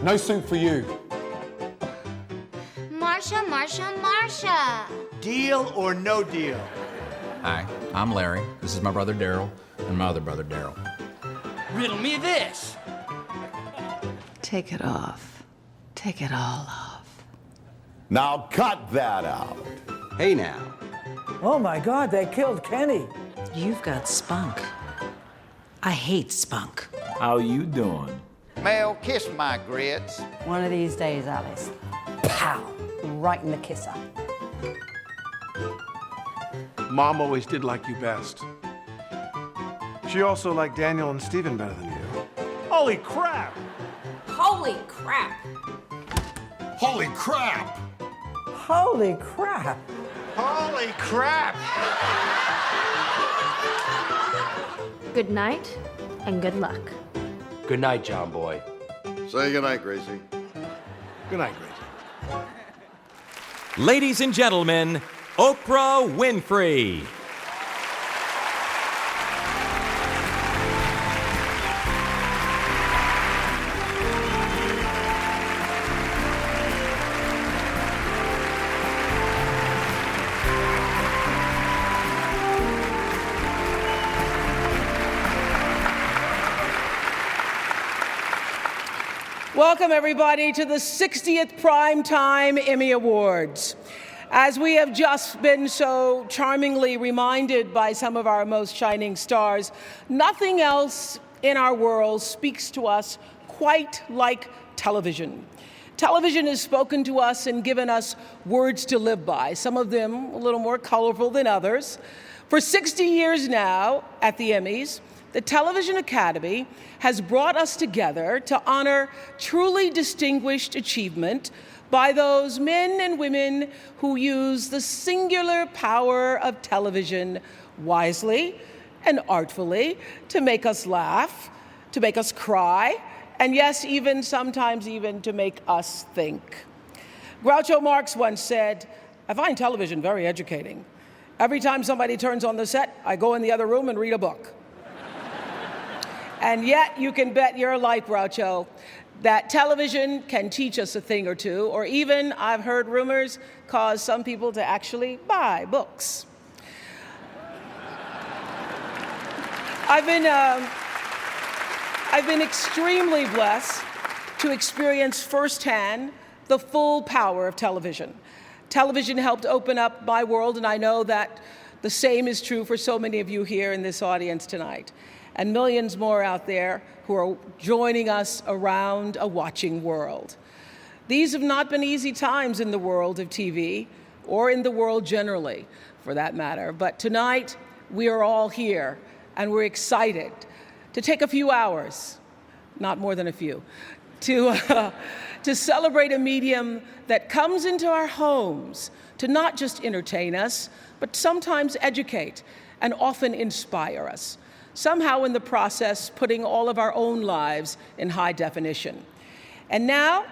No soup for you. Marsha, Marsha, Marsha. Deal or no deal? Hi, I'm Larry. This is my brother Daryl and my other brother Daryl. Riddle me this. Take it off. Take it all off. Now cut that out. Hey now. Oh my God, they killed Kenny. You've got spunk. I hate spunk. How you doing? Mel, kiss my grits. One of these days, Alice. Pow! Right in the kisser. Mom always did like you best. She also liked Daniel and Steven better than you. Holy crap! Holy crap. Holy crap! Holy crap. Holy crap! Good night and good luck. Good night, John Boy. Say goodnight, Gracie. Good night, Gracie. Ladies and gentlemen, Oprah Winfrey. Welcome, everybody, to the 60th Primetime Emmy Awards. As we have just been so charmingly reminded by some of our most shining stars, nothing else in our world speaks to us quite like television. Television has spoken to us and given us words to live by, some of them a little more colorful than others. For 60 years now at the Emmys, the Television Academy has brought us together to honor truly distinguished achievement by those men and women who use the singular power of television wisely and artfully to make us laugh, to make us cry, and yes, even sometimes even to make us think. Groucho Marx once said, "I find television very educating. Every time somebody turns on the set, I go in the other room and read a book." And yet, you can bet your life, Groucho, that television can teach us a thing or two, or even, I've heard rumors, cause some people to actually buy books. I've been extremely blessed to experience firsthand the full power of television. Television helped open up my world, and I know that the same is true for so many of you here in this audience tonight, and millions more out there who are joining us around a watching world. These have not been easy times in the world of TV, or in the world generally, for that matter. But tonight, we are all here, and we're excited to take a few hours, not more than a few, to celebrate a medium that comes into our homes to not just entertain us, but sometimes educate and often inspire us, somehow in the process putting all of our own lives in high definition. And now,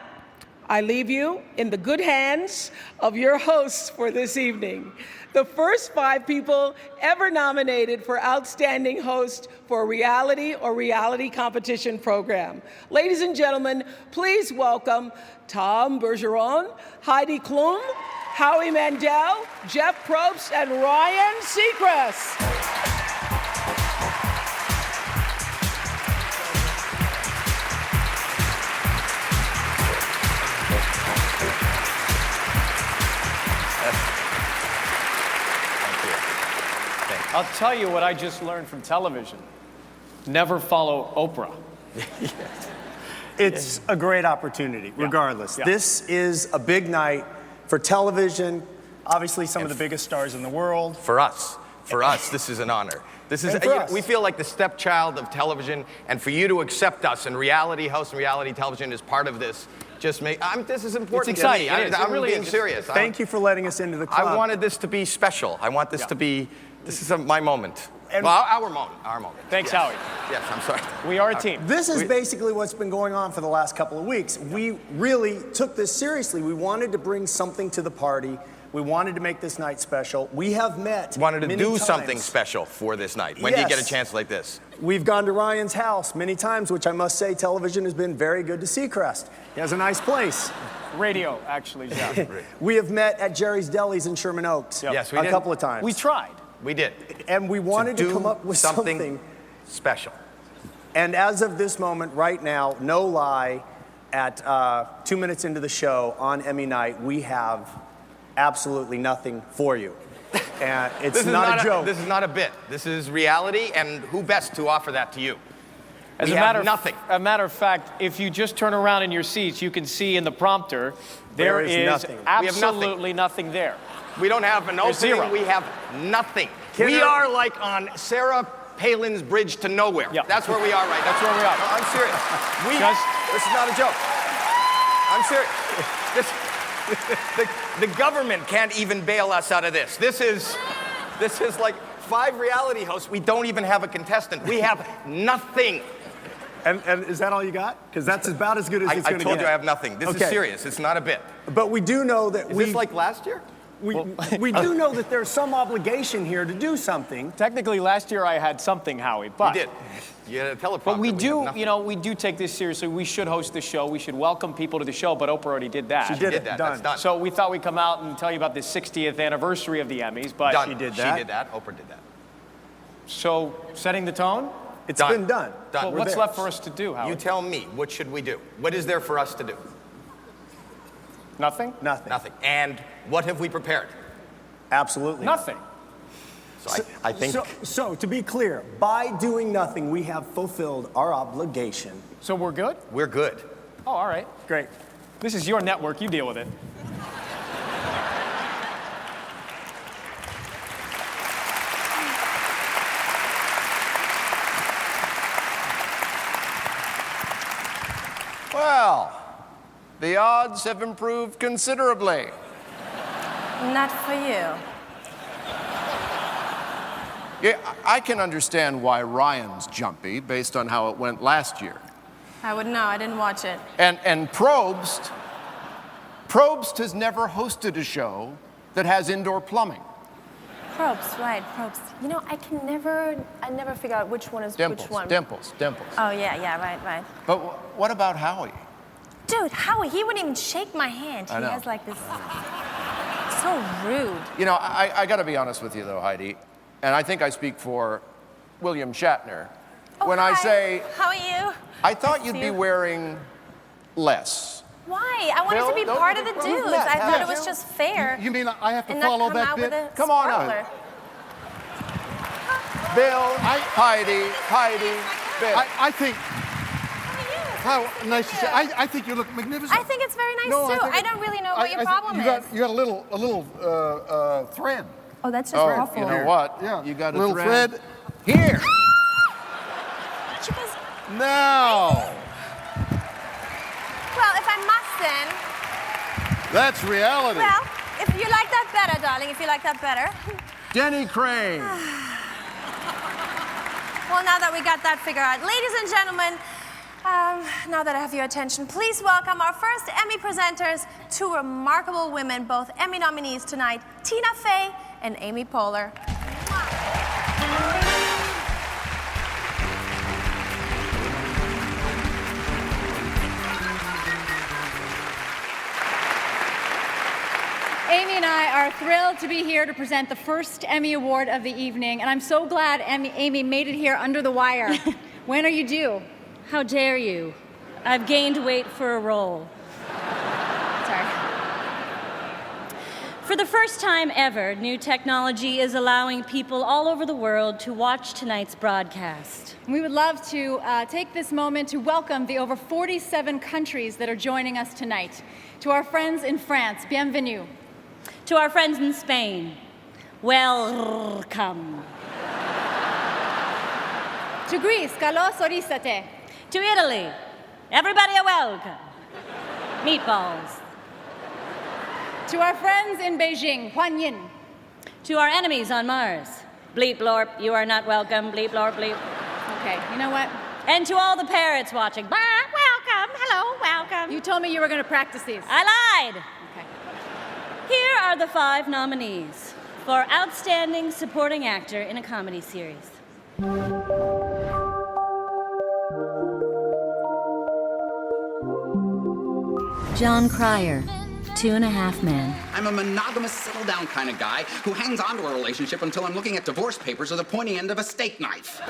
I leave you in the good hands of your hosts for this evening, the first 5 people ever nominated for Outstanding Host for a reality or reality competition program. Ladies and gentlemen, please welcome Tom Bergeron, Heidi Klum, Howie Mandel, Jeff Probst, and Ryan Seacrest. I'll tell you what I just learned from television. Never follow Oprah. It's a great opportunity, regardless. Yeah. This is a big night for television, obviously some of the biggest stars in the world. For us, this is an honor. This is, we feel like the stepchild of television, and for you to accept us and reality host and reality television as part of this, just make, this is important. It's exciting. To me. I'm really being serious. Thank you for letting us into the club. I wanted this to be special. I want this to be, this is my moment. Well, our moment. Thanks, Howie. Yes, I'm sorry. We are a team. This is basically what's been going on for the last couple of weeks. We really took this seriously. We wanted to bring something to the party We wanted to make this night special. We have met Wanted to many do times. something special for this night. When do you get a Yes. chance like this? We've gone to Ryan's house many times, which I must say, television has been very good to Seacrest. He has a nice place. Radio, actually, yeah. We have met at Jerry's Deli's in Sherman Oaks Yes, we a did. couple of times. We tried. We did. And we wanted to do come up with something. special. And as of this moment, right now, no lie, at 2 minutes into the show on Emmy night, we have absolutely nothing for you. And it's This is not a joke. This is not a bit. This is reality, and who best to offer that to you? As We a have matter of nothing. A matter of fact, if you just turn around in your seats, you can see in the prompter There is nothing. We have nothing. absolutely nothing there. We don't have an There's opening. zero. We have nothing. Can we I- are like on Sarah Palin's bridge to nowhere. Yeah. That's where we are right now. That's where we are. No, I'm serious. Just- This is not a joke. I'm serious. The government can't even bail us out of this. This is like 5 reality hosts. We don't even have a contestant. We have nothing. And is that all you got? Because that's about as good as it's I going to get. told you I have nothing. This Okay. is serious. It's not a bit. But we do know that Is this like last year? we do know that there's some obligation here to do something. Technically, last year I had something, Howie, but You did. You had a teleprompter. But we have do, nothing. you know, we do take this seriously. We should host the show. We should welcome people to the show, but Oprah already did that. She did it. that. Done. That's done. So we thought we'd come out and tell you about the 60th anniversary of the Emmys, but Done. She did that. She did that. Oprah did that. so setting the tone. It's Done. been done. Done. Well, We're what's there. left for us to do, Howie? You tell me, what should we do? What is there for us to do? Nothing? Nothing. Nothing. And what have we prepared? Absolutely. Nothing. So I think So to be clear, by doing nothing, we have fulfilled our obligation. So we're good? we're good. Oh, all right. Great. This is your network. You deal with it. Well, the odds have improved considerably. Not for you. Yeah, I can understand why Ryan's jumpy based on how it went last year. I would know. I didn't watch it. And Probst has never hosted a show that has indoor plumbing. Probst, right? Probst. You know, I never figure out which one is Dimples, which one. Dimples. Oh yeah, right. But what about Howie? Dude, Howie, he wouldn't even shake my hand. He I know. has like this. So rude. You know, I got to be honest with you, though, Heidi, and I think I speak for William Shatner when I Hi. say How are you? I thought you'd See be you. wearing less. Why? I wanted Bill, to be don't part you of the think we've dudes. met, I thought haven't it was you? just fair. You mean I have to and follow not come that out bit? with a Come on out. spoiler. Bill, Heidi, Bill. I think. How nice to see. I think you look magnificent. I think it's very nice No, too. think I don't really know what your problem you is. You got a little thread. Oh, that's just awful. You know what? Yeah. You got a little thread. Here. She goes, Now. well, if I mustn't. That's reality. Well, if you like that better, darling, if you like that better. Denny Crane. Well, now that we got that figured out, ladies and gentlemen, now that I have your attention, please welcome our first Emmy presenters, 2 remarkable women, both Emmy nominees tonight, Tina Fey and Amy Poehler. Amy and I are thrilled to be here to present the first Emmy Award of the evening, and I'm so glad Amy made it here under the wire. When are you due? How dare you? I've gained weight for a role. Sorry. For the first time ever, new technology is allowing people all over the world to watch tonight's broadcast. We would love to take this moment to welcome the over 47 countries that are joining us tonight. To our friends in France, bienvenue. To our friends in Spain, welcome. To Greece, kalos orisate. To Italy, everybody a welcome. Meatballs. To our friends in Beijing, Huan Yin. To our enemies on Mars, bleep blorp, you are not welcome, bleep blorp, bleep. Okay, you know what? And to all the parrots watching, welcome, hello, welcome. You told me you were going to practice these. I lied. Okay. Here are the 5 nominees for Outstanding Supporting Actor in a Comedy Series. John Cryer, 2.5 Men. I'm a monogamous, settle-down kind of guy who hangs on to a relationship until I'm looking at divorce papers or the pointy end of a steak knife.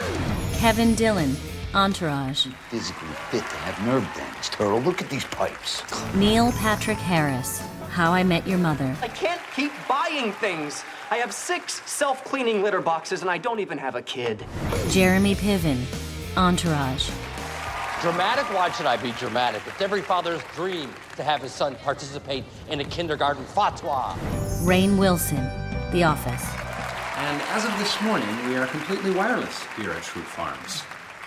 Kevin Dillon, Entourage. Physically fit to have nerve damage. Turtle, look at these pipes. Neil Patrick Harris, How I Met Your Mother. I can't keep buying things. I have 6 self-cleaning litter boxes and I don't even have a kid. Jeremy Piven, Entourage. Dramatic? Why should I be dramatic? It's every father's dream to have his son participate in a kindergarten fatwa. Rainn Wilson, The Office. And as of this morning, we are completely wireless here at Shrew Farms.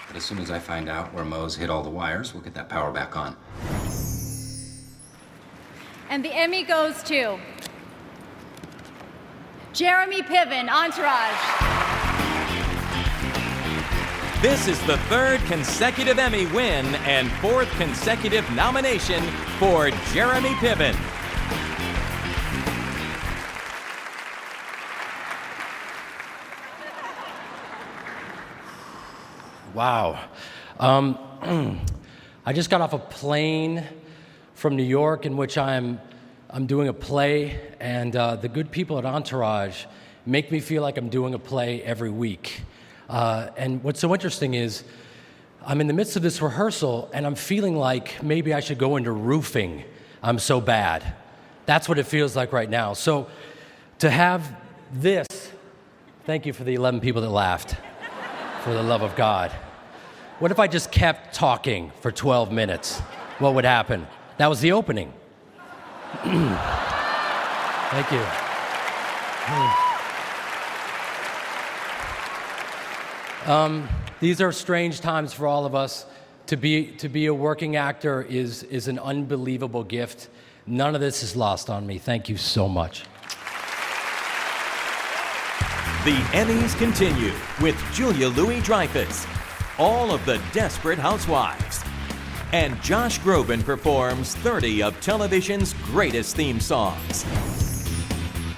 But as soon as I find out where Moe's hit all the wires, we'll get that power back on. And the Emmy goes to Jeremy Piven, Entourage. This is the 3rd consecutive Emmy win and 4th consecutive nomination for Jeremy Piven. Wow. I just got off a plane from New York in which I'm doing a play, and the good people at Entourage make me feel like I'm doing a play every week. And what's so interesting is I'm in the midst of this rehearsal and I'm feeling like maybe I should go into roofing. I'm so bad. That's what it feels like right now. So to have this, thank you for the 11 people that laughed, for the love of God. What if I just kept talking for 12 minutes? What would happen? That was the opening. Thank you. These are strange times for all of us. To be a working actor is an unbelievable gift. None of this is lost on me. Thank you so much. The Emmys continue with Julia Louis-Dreyfus, All of the Desperate Housewives, and Josh Groban performs 30 of television's greatest theme songs.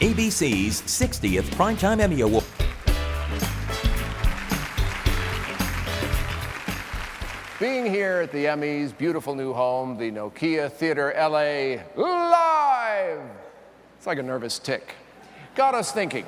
ABC's 60th Primetime Emmy Awards. Being here at the Emmys' beautiful new home, the Nokia Theatre LA Live. It's like a nervous tick. Got us thinking.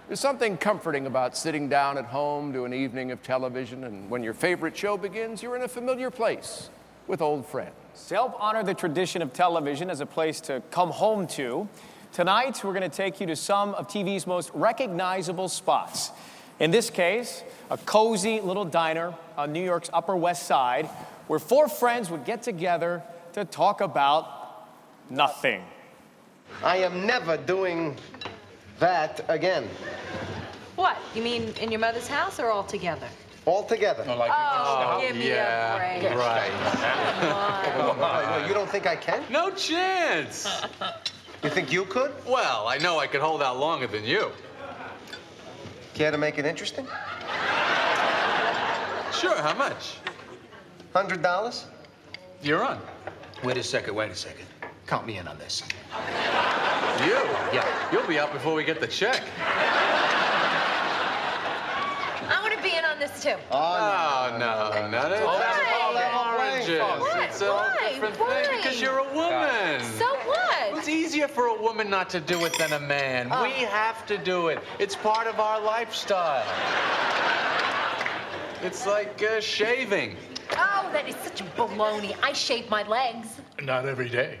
There's something comforting about sitting down at home to an evening of television, and when your favorite show begins, you're in a familiar place with old friends. To help honor the tradition of television as a place to come home to, tonight we're going to take you to some of TV's most recognizable spots. In this case, a cozy little diner on New York's Upper West Side where 4 friends would get together to talk about nothing. I am never doing that again. What? You mean in your mother's house or all together? All together. Give me a break. Right. You don't think I can? No chance. You think you could? Well, I know I could hold out longer than you. Care to make it interesting? Sure, how much? $100? You're on. Wait a second. Count me in on this. You? Yeah. You'll be out before we get the check. I want to be in on this too. Oh, no. That's all oranges. It's a different thing because you're a woman. So what? It's easier for a woman not to do it than a man. We have to do it. It's part of our lifestyle. It's like shaving. Oh, that is such baloney. I shave my legs. Not every day.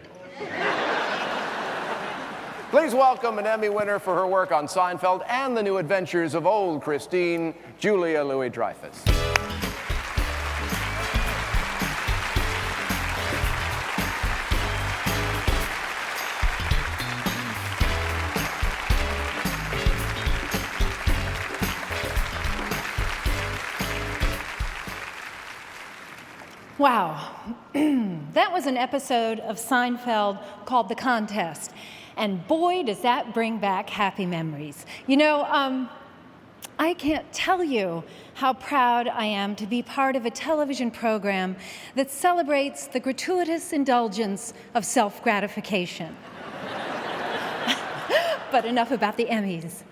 Please welcome an Emmy winner for her work on Seinfeld and the new adventures of old Christine, Julia Louis-Dreyfus. Wow. That was an episode of Seinfeld called The Contest. And boy, does that bring back happy memories. You know, I can't tell you how proud I am to be part of a television program that celebrates the gratuitous indulgence of self-gratification. But enough about the Emmys.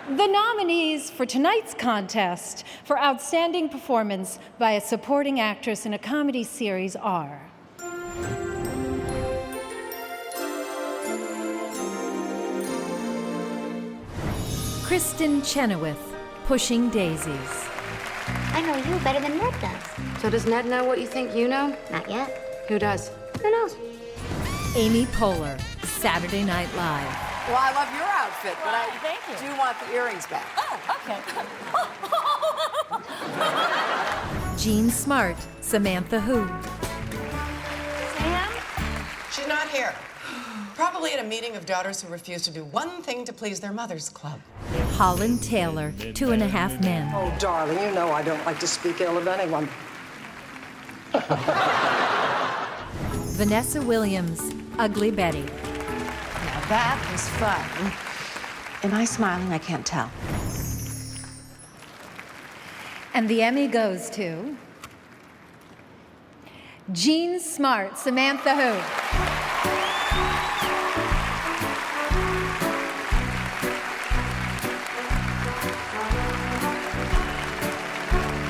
The nominees for tonight's contest for Outstanding Performance by a Supporting Actress in a Comedy Series are Kristen Chenoweth, Pushing Daisies. I know you better than Ned does. So does Ned know what you think you know? Not yet. Who does? Who knows? Amy Poehler, Saturday Night Live. Well, I love your outfit, but I do want the earrings back. Oh, okay. Jean Smart, Samantha Who. Sam? She's not here. Probably at a meeting of daughters who refuse to do one thing to please their mother's club. Holland Taylor, 2.5 Men. Oh, darling, you know I don't like to speak ill of anyone. Vanessa Williams, Ugly Betty. Now that was fun. Am I smiling? I can't tell. And the Emmy goes to Jean Smart, Samantha Who.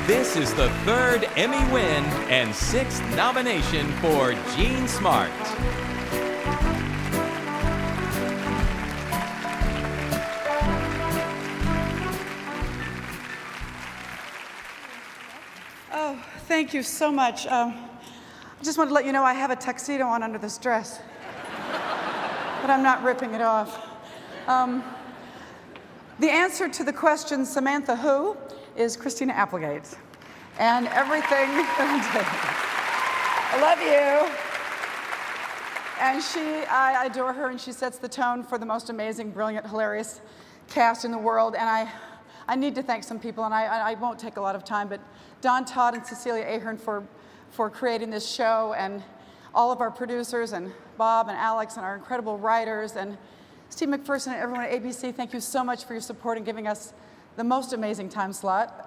This is the third Emmy win and 6th nomination for Jean Smart. Oh, thank you so much. I just wanted to let you know I have a tuxedo on under this dress, but I'm not ripping it off. The answer to the question, Samantha Who, is Christina Applegate. And everything, I love you. And I adore her, and she sets the tone for the most amazing, brilliant, hilarious cast in the world. And I need to thank some people, and I won't take a lot of time, but Don Todd and Cecilia Ahern for creating this show, and all of our producers, and Bob and Alex, and our incredible writers, and Steve McPherson and everyone at ABC, thank you so much for your support and giving us the most amazing time slot.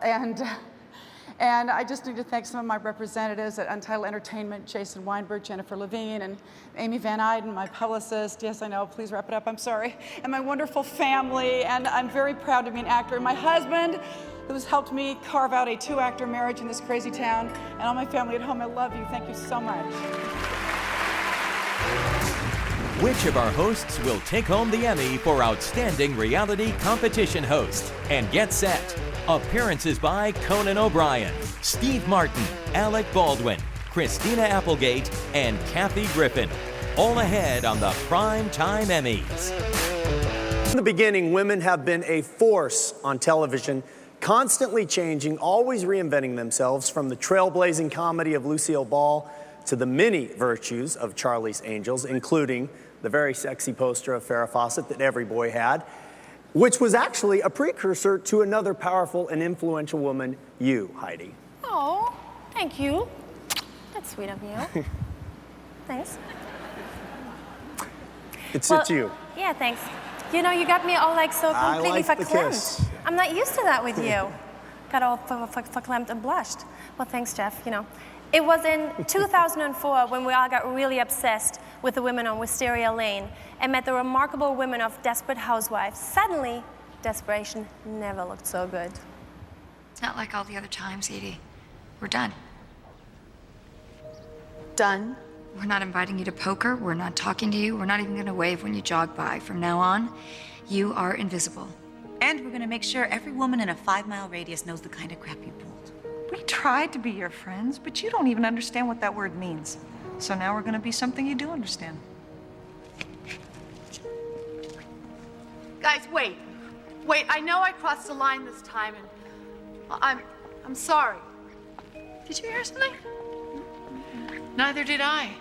And I just need to thank some of my representatives at Untitled Entertainment, Jason Weinberg, Jennifer Levine, and Amy Van Eyden, my publicist. Yes, I know, please wrap it up, I'm sorry. And my wonderful family, and I'm very proud to be an actor. And my husband, who's helped me carve out a 2-actor marriage in this crazy town, and all my family at home, I love you. Thank you so much. Which of our hosts will take home the Emmy for Outstanding Reality Competition Host? And get set. Appearances by Conan O'Brien, Steve Martin, Alec Baldwin, Christina Applegate, and Kathy Griffin. All ahead on the Primetime Emmys. From the beginning, women have been a force on television, constantly changing, always reinventing themselves, from the trailblazing comedy of Lucille Ball to the many virtues of Charlie's Angels, including the very sexy poster of Farrah Fawcett that every boy had, which was actually a precursor to another powerful and influential woman, you, Heidi. Oh, thank you. That's sweet of you. Thanks. It's you. Yeah, thanks. You know, you got me all like so completely I like the verklempt. kiss. I'm not used to that with you. Got all verklempt and blushed. Well, thanks, Jeff. You know, it was in 2004 when we all got really obsessed with the women on Wisteria Lane and met the remarkable women of Desperate Housewives. Suddenly, desperation never looked so good. It's not like all the other times, Edie. We're done. Done? We're not inviting you to poker. We're not talking to you. We're not even going to wave when you jog by. From now on, you are invisible. And we're gonna make sure every woman in a 5-mile radius knows the kind of crap you pulled. We tried to be your friends, but you don't even understand what that word means. So now we're gonna be something you do understand. Guys, wait. Wait, I know I crossed the line this time, and I'm sorry. Did you hear something? Neither did I.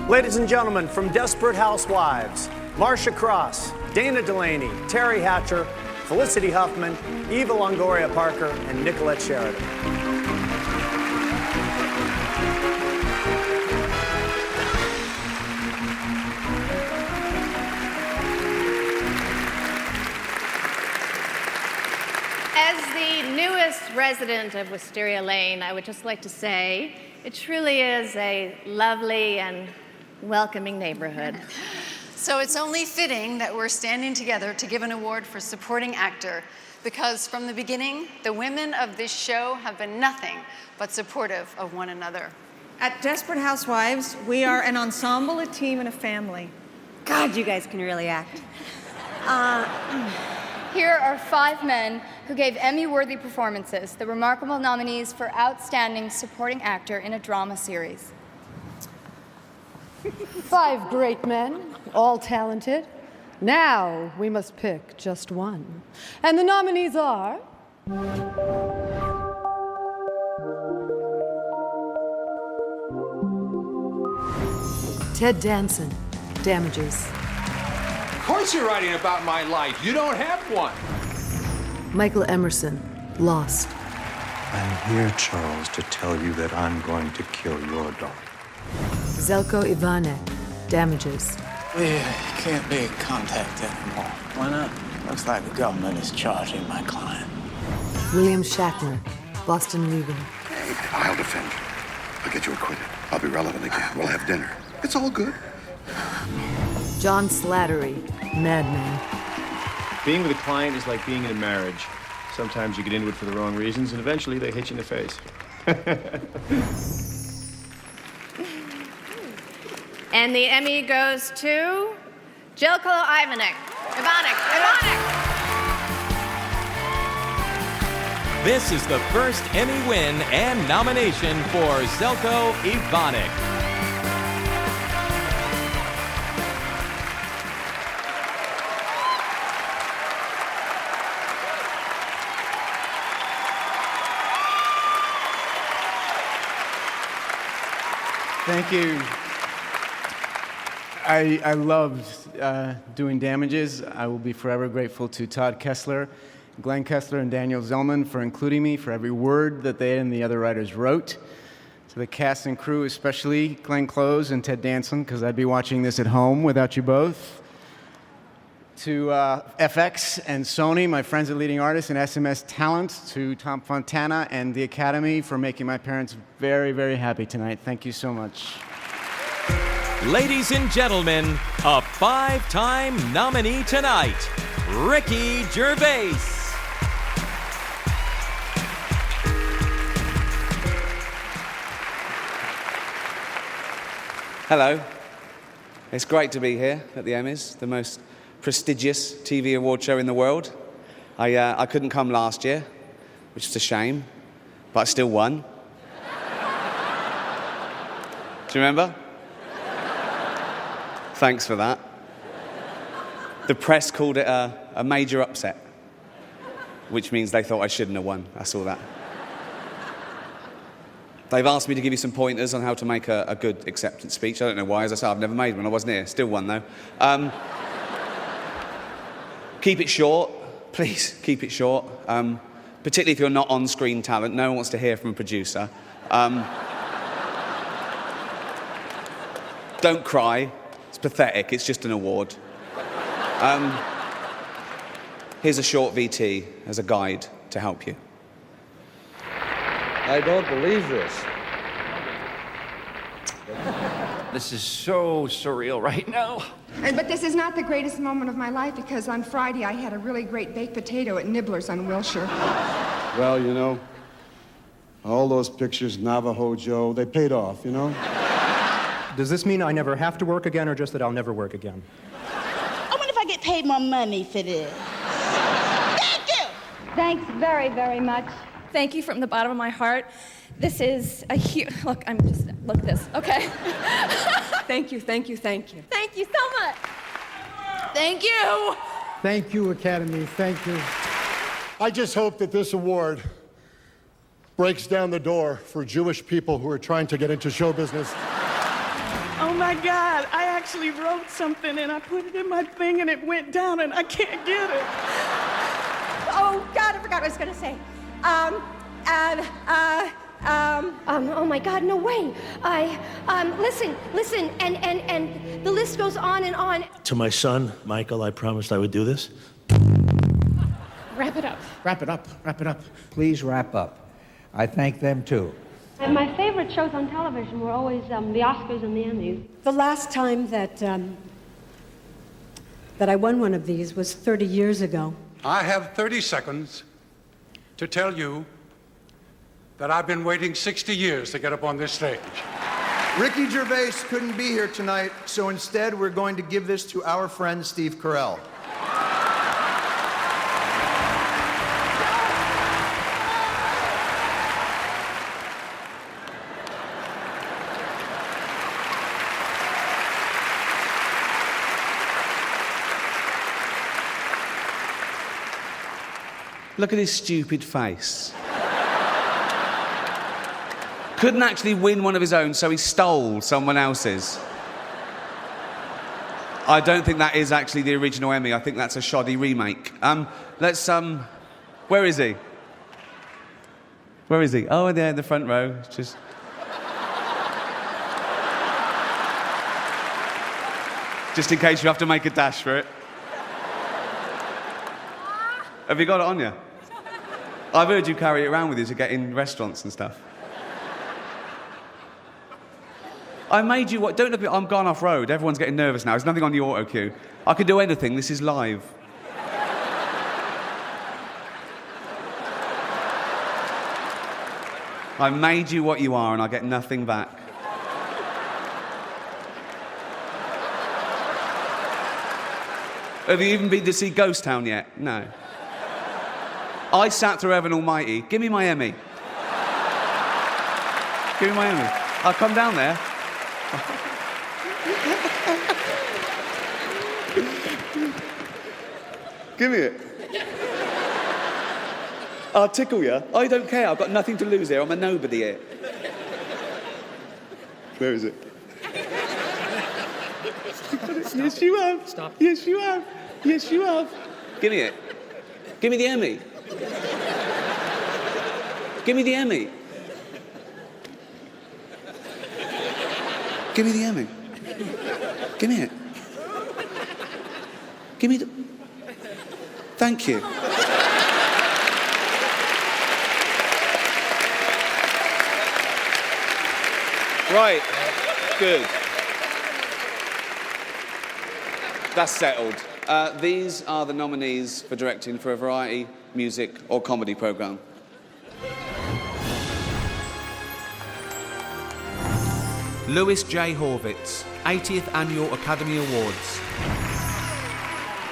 Ladies and gentlemen, from Desperate Housewives, Marcia Cross, Dana Delaney, Terry Hatcher, Felicity Huffman, Eva Longoria Parker, and Nicolette Sheridan. As the newest resident of Wisteria Lane, I would just like to say It truly is a lovely and welcoming neighborhood. So it's only fitting that we're standing together to give an award for supporting actor, because from the beginning, the women of this show have been nothing but supportive of one another. At Desperate Housewives, we are an ensemble, a team, and a family. God, you guys can really act. Here are 5 men who gave Emmy-worthy performances, the remarkable nominees for Outstanding Supporting Actor in a Drama Series. 5 great men, all talented. Now we must pick just one. And the nominees are... Ted Danson, Damages. Of course you're writing about my life. You don't have one. Michael Emerson, Lost. I'm here, Charles, to tell you that I'm going to kill your daughter. Zelko Ivanek, Damages. We can't be in contact anymore. Why not? Looks like the government is charging my client. William Shatner, Boston Legal. I'll defend you. I'll get you acquitted. I'll be relevant again. We'll have dinner. It's all good. John Slattery, Mad Men. Being with a client is like being in a marriage. Sometimes you get into it for the wrong reasons, and eventually they hit you in the face. And the Emmy goes to Jelko Ivanek. Ivanek. This is the first Emmy win and nomination for Zelko Ivanek. Thank you. I loved doing Damages. I will be forever grateful to Todd Kessler, Glenn Kessler, and Daniel Zellman for including me, for every word that they and the other writers wrote. To the cast and crew, especially Glenn Close and Ted Danson, because I'd be watching this at home without you both. To FX and Sony, my friends at Leading Artists and SMS Talent. To Tom Fontana and the Academy for making my parents very, very happy tonight. Thank you so much. Ladies and gentlemen, a 5-time nominee tonight, Ricky Gervais. Hello. It's great to be here at the Emmys, the most prestigious TV award show in the world. I couldn't come last year, which is a shame, but I still won. Do you remember? Thanks for that. The press called it a major upset, which means they thought I shouldn't have won. I saw that. They've asked me to give you some pointers on how to make a good acceptance speech. I don't know why. As I said, I've never made one. I wasn't here. Still won, though. Keep it short. Please, keep it short. Particularly if you're not on-screen talent. No one wants to hear from a producer. Don't cry. It's pathetic. It's just an award. Here's a short VT as a guide to help you. I don't believe this. This is so surreal right now. But this is not the greatest moment of my life because on Friday I had a really great baked potato at Nibbler's on Wilshire. Well, you know, all those pictures, Navajo Joe, they paid off, you know? Does this mean I never have to work again or just that I'll never work again? I wonder if I get paid more money for this. Thank you! Thanks very, very much. Thank you from the bottom of my heart. This is a huge, look at this, okay? Thank you, thank you, thank you. Thank you so much. Thank you. Thank you, Academy, thank you. I just hope that this award breaks down the door for Jewish people who are trying to get into show business. Oh my God, I actually wrote something and I put it in my thing and it went down and I can't get it. Oh God, I forgot what I was gonna say. Oh my God, no way. Listen, and the list goes on and on. To my son, Michael, I promised I would do this. Wrap it up. Wrap it up, wrap it up. Please wrap up. I thank them too. And my favorite shows on television were always the Oscars and the Emmys. The last time that I won one of these was 30 years ago. I have 30 seconds to tell you that I've been waiting 60 years to get up on this stage. Ricky Gervais couldn't be here tonight, so instead we're going to give this to our friend Steve Carell. Look at his stupid face. Couldn't actually win one of his own, so he stole someone else's. I don't think that is actually the original Emmy. I think that's a shoddy remake. Where is he? Where is he? Oh, there in the front row. Just... Just in case you have to make a dash for it. Have you got it on you? I've heard you carry it around with you to get in restaurants and stuff. I made you what? Don't look at me. I'm gone off road. Everyone's getting nervous now. There's nothing on the auto cue. I can do anything. This is live. I made you what you are, and I get nothing back. Have you even been to see Ghost Town yet? No. I sat through Heaven Almighty. Give me my Emmy. Give me my Emmy. I'll come down there. Give me it. I'll tickle you. I don't care. I've got nothing to lose here. I'm a nobody here. Where is it? Yes, you have. Stop. Yes, you have. Yes, you have. Give me it. Give me the Emmy. Give me the Emmy. Give me the Emmy. Give me it. Give me the... Thank you. Right. Good. That's settled. These are the nominees for directing for a variety, music or comedy programme. Louis J. Horvitz, 80th Annual Academy Awards.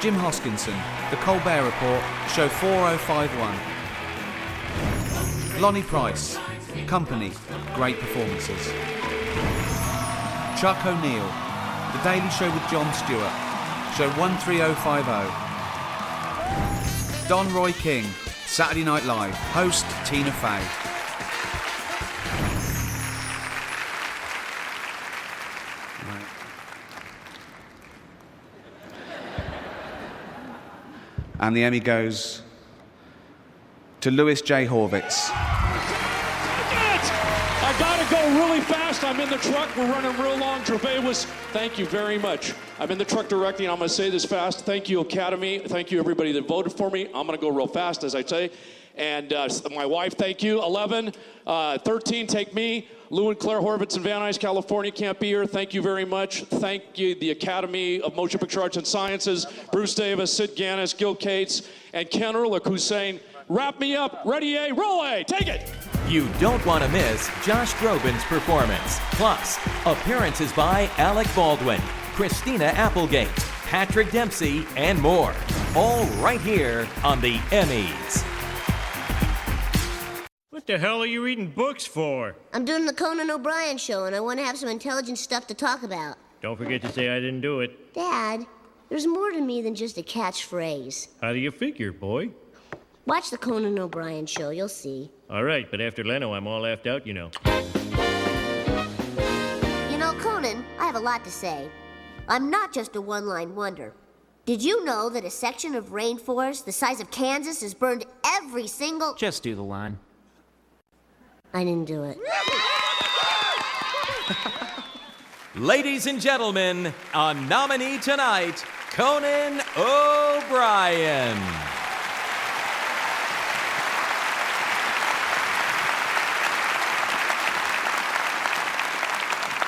Jim Hoskinson, The Colbert Report, Show 4051. Lonnie Price, Company, Great Performances. Chuck O'Neill, The Daily Show with Jon Stewart, Show 13050. Don Roy King, Saturday Night Live, host Tina Fey. And the Emmy goes to Louis J. Horvitz. I gotta go really fast. I'm in the truck. We're running real long. Gervais, thank you very much. I'm in the truck directing. I'm gonna say this fast. Thank you, Academy. Thank you, everybody that voted for me. I'm gonna go real fast, as I say. And my wife, thank you. 11, 13, take me. Lou and Claire Horvitz in Van Nuys, California, can't be here. Thank you very much. Thank you, the Academy of Motion Picture Arts and Sciences, Bruce Davis, Sid Ganis, Gil Cates, and Ken Ehrlich, who's saying, wrap me up. Ready, A, roll A, take it. You don't want to miss Josh Groban's performance. Plus, appearances by Alec Baldwin, Christina Applegate, Patrick Dempsey, and more. All right here on the Emmys. What the hell are you reading books for? I'm doing the Conan O'Brien show, and I want to have some intelligent stuff to talk about. Don't forget to say I didn't do it. Dad, there's more to me than just a catchphrase. How do you figure, boy? Watch the Conan O'Brien show, you'll see. All right, but after Leno, I'm all laughed out, you know. You know, Conan, I have a lot to say. I'm not just a one-line wonder. Did you know that a section of rainforest the size of Kansas has burned every single... Just do the line. I didn't do it. Ladies and gentlemen, a nominee tonight, Conan O'Brien.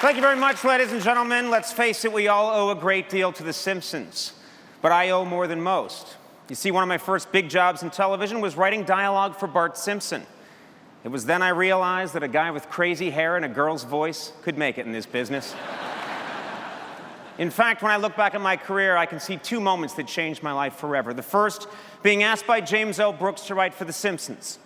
Thank you very much, ladies and gentlemen. Let's face it, we all owe a great deal to The Simpsons. But I owe more than most. You see, one of my first big jobs in television was writing dialogue for Bart Simpson. It was then I realized that a guy with crazy hair and a girl's voice could make it in this business. In fact, when I look back at my career, I can see two moments that changed my life forever. The first, being asked by James L. Brooks to write for The Simpsons.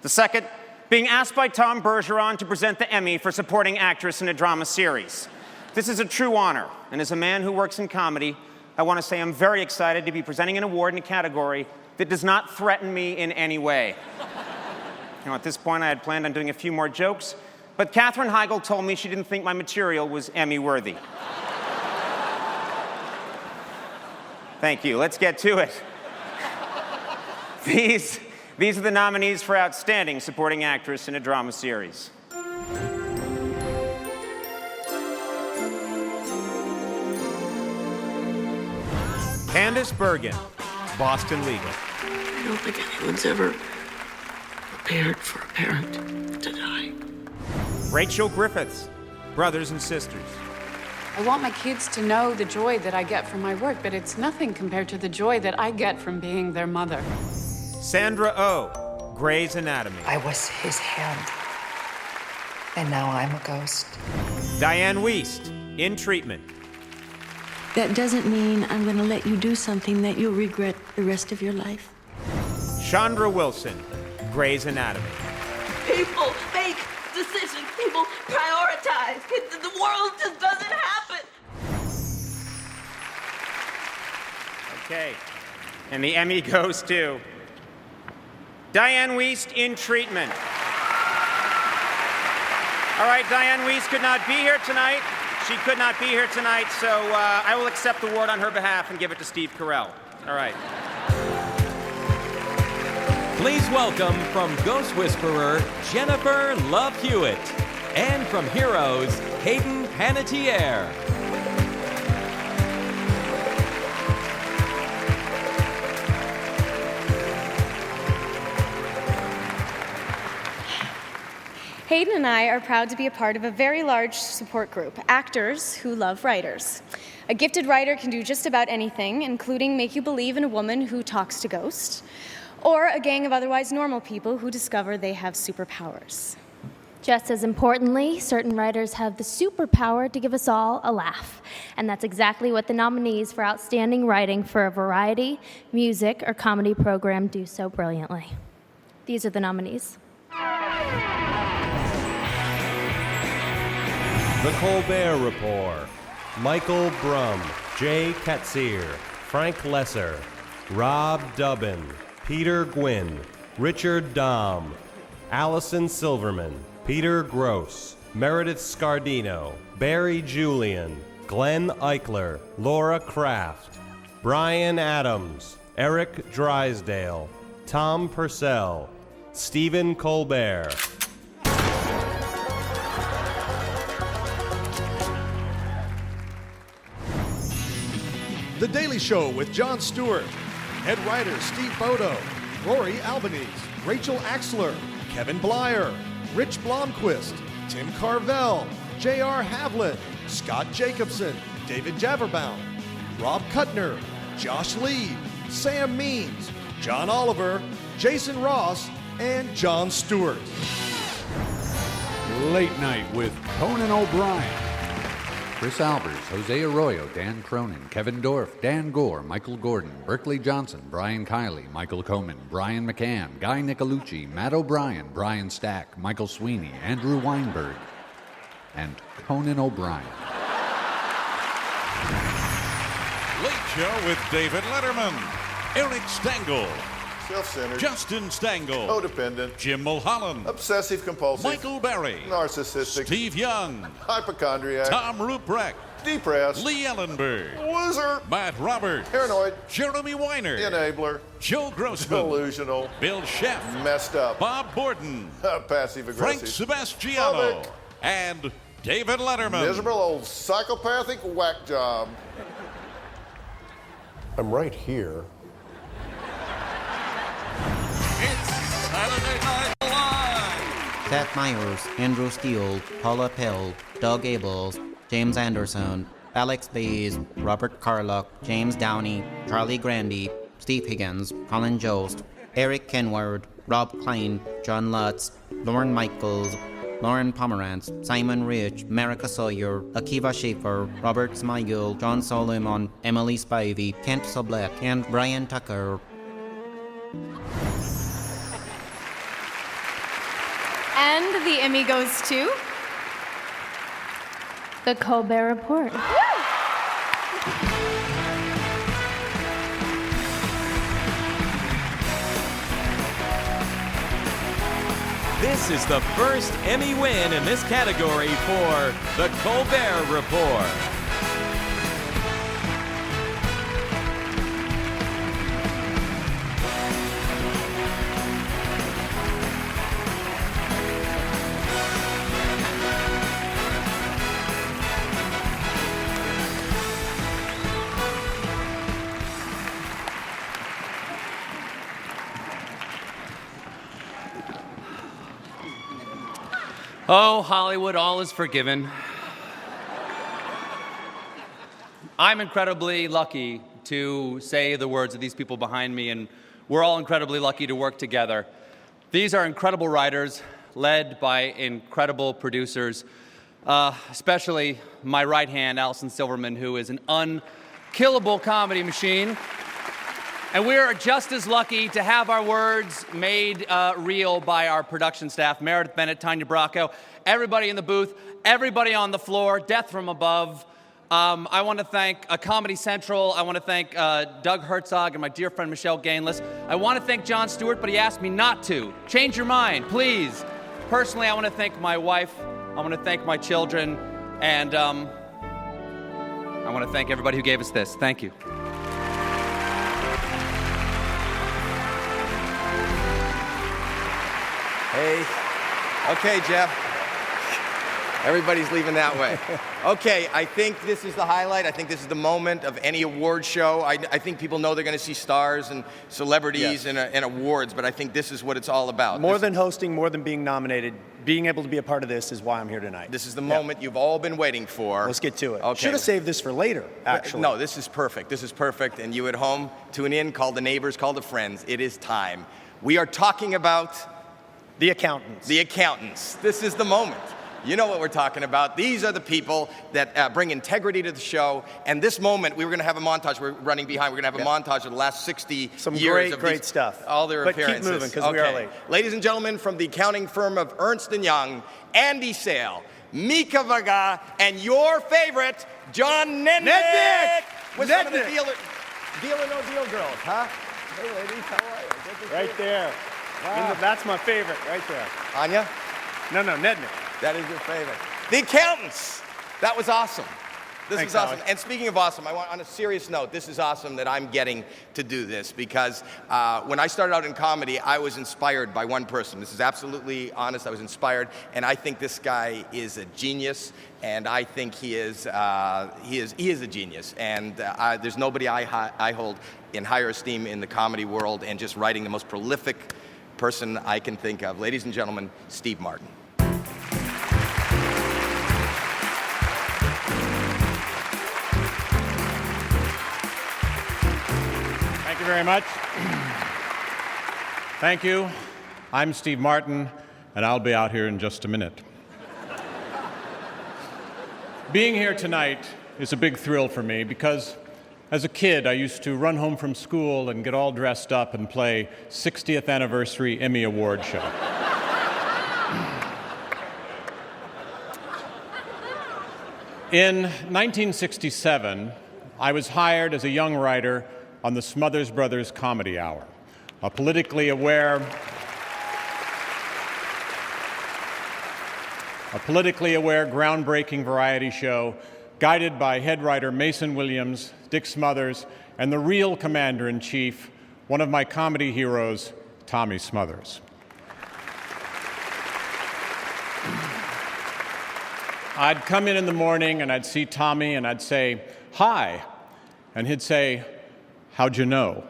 The second, being asked by Tom Bergeron to present the Emmy for supporting actress in a drama series. This is a true honor, and as a man who works in comedy, I want to say I'm very excited to be presenting an award in a category that does not threaten me in any way. You know, at this point, I had planned on doing a few more jokes, but Katherine Heigl told me she didn't think my material was Emmy-worthy. Thank you. Let's get to it. These are the nominees for Outstanding Supporting Actress in a Drama Series. Candice Bergen, Boston Legal. I don't think anyone's ever prepared for a parent to die. Rachel Griffiths, Brothers and Sisters. I want my kids to know the joy that I get from my work, but it's nothing compared to the joy that I get from being their mother. Sandra Oh, Grey's Anatomy. I was his hand, and now I'm a ghost. Diane Wiest, In Treatment. That doesn't mean I'm going to let you do something that you'll regret the rest of your life. Chandra Wilson, Grey's Anatomy. People make decisions. People prioritize. The world just doesn't happen. Okay. And the Emmy goes to Diane Wiest, In Treatment. All right, Diane Wiest could not be here tonight. She could not be here tonight, so I will accept the award on her behalf and give it to Steve Carell. All right. Please welcome from Ghost Whisperer, Jennifer Love Hewitt. And from Heroes, Hayden Panettiere. Hayden and I are proud to be a part of a very large support group, actors who love writers. A gifted writer can do just about anything, including make you believe in a woman who talks to ghosts, or a gang of otherwise normal people who discover they have superpowers. Just as importantly, certain writers have the superpower to give us all a laugh. And that's exactly what the nominees for Outstanding Writing for a Variety, Music, or Comedy Program do so brilliantly. These are the nominees. The Colbert Report, Michael Brum, Jay Katzir, Frank Lesser, Rob Dubbin, Peter Gwynn, Richard Dahm, Allison Silverman, Peter Gross, Meredith Scardino, Barry Julian, Glenn Eichler, Laura Kraft, Brian Adams, Eric Drysdale, Tom Purcell, Stephen Colbert. The Daily Show with Jon Stewart. Head writers Steve Bodo, Rory Albanese, Rachel Axler, Kevin Blyer, Rich Blomquist, Tim Carvel, J.R. Havlett, Scott Jacobson, David Javerbaum, Rob Kuttner, Josh Lee, Sam Means, John Oliver, Jason Ross, and Jon Stewart. Late Night with Conan O'Brien. Chris Albers, Jose Arroyo, Dan Cronin, Kevin Dorff, Dan Gore, Michael Gordon, Berkeley Johnson, Brian Kiley, Michael Coman, Brian McCann, Guy Nicolucci, Matt O'Brien, Brian Stack, Michael Sweeney, Andrew Weinberg, and Conan O'Brien. Late Show with David Letterman, Eric Stengel, self-centered, Justin Stengel, codependent, Jim Mulholland, obsessive-compulsive, Michael Berry, narcissistic, Steve Young, hypochondriac, Tom Ruprecht, depressed, Lee Ellenberg, loser, Matt Roberts, paranoid, Jeremy Weiner, enabler, Joe Grossman, delusional, Bill Sheff, messed up, Bob Borden, passive-aggressive, Frank Sebastiano, and David Letterman. Miserable old psychopathic whack job. I'm right here. It's Saturday Night Live. Seth Meyers, Andrew Steele, Paula Pell, Doug Abels, James Anderson, Alex Bays, Robert Carlock, James Downey, Charlie Grandy, Steve Higgins, Colin Jost, Eric Kenward, Rob Klein, John Lutz, Lauren Michaels, Lauren Pomerantz, Simon Rich, Marika Sawyer, Akiva Schaefer, Robert Smigel, John Solomon, Emily Spivey, Kent Sublette, and Brian Tucker. And the Emmy goes to The Colbert Report. This is the first Emmy win in this category for The Colbert Report. Oh, Hollywood, all is forgiven. I'm incredibly lucky to say the words of these people behind me, and we're all incredibly lucky to work together. These are incredible writers, led by incredible producers, especially my right hand, Alison Silverman, who is an unkillable comedy machine. And we are just as lucky to have our words made real by our production staff, Meredith Bennett, Tanya Bracco, everybody in the booth, everybody on the floor, Death from Above. I want to thank Comedy Central. I want to thank Doug Herzog and my dear friend Michelle Gainless. I want to thank Jon Stewart, but he asked me not to. Change your mind, please. Personally, I want to thank my wife. I want to thank my children. And I want to thank everybody who gave us this. Thank you. Hey. Okay, Jeff. Everybody's leaving that way. Okay, I think this is the highlight. I think this is the moment of any award show. I think people know they're going to see stars and celebrities and awards, but I think this is what it's all about. More than hosting, more than being nominated, being able to be a part of this is why I'm here tonight. This is the moment you've all been waiting for. Let's get to it. Okay. Should have saved this for later, actually. No, this is perfect. This is perfect. And you at home, tune in, call the neighbors, call the friends. It is time. We are talking about the accountants. The accountants. This is the moment. You know what we're talking about. These are the people that bring integrity to the show. And this moment, we were going to have a montage. We're running behind. We're going to have a montage of the last 60 Some years great stuff. All their appearances. But keep moving, because we are late. Ladies and gentlemen, from the accounting firm of Ernst & Young, Andy Sale, Mika Vaga, and your favorite, John Nednick. With some of the Deal or No Deal girls, huh? Hey, ladies, how are you? Right there. Wow. That's my favorite, right there. Anya? No, Nednick. That is your favorite. The accountants. That was awesome. This Thanks, is awesome. Alex. And speaking of awesome, I want, on a serious note, this is awesome that I'm getting to do this because when I started out in comedy, I was inspired by one person. This is absolutely honest. I was inspired, and I think this guy is a genius, and I think he is a genius. And there's nobody I hold in higher esteem in the comedy world, and just writing the most prolific person I can think of. Ladies and gentlemen, Steve Martin. Thank you very much. Thank you. I'm Steve Martin, and I'll be out here in just a minute. Being here tonight is a big thrill for me because as a kid, I used to run home from school and get all dressed up and play 60th Anniversary Emmy Award show. In 1967, I was hired as a young writer on the Smothers Brothers Comedy Hour, a politically aware groundbreaking variety show guided by head writer Mason Williams, Dick Smothers, and the real commander-in-chief, one of my comedy heroes, Tommy Smothers. I'd come in the morning and I'd see Tommy and I'd say, "Hi," and he'd say, "How'd you know?"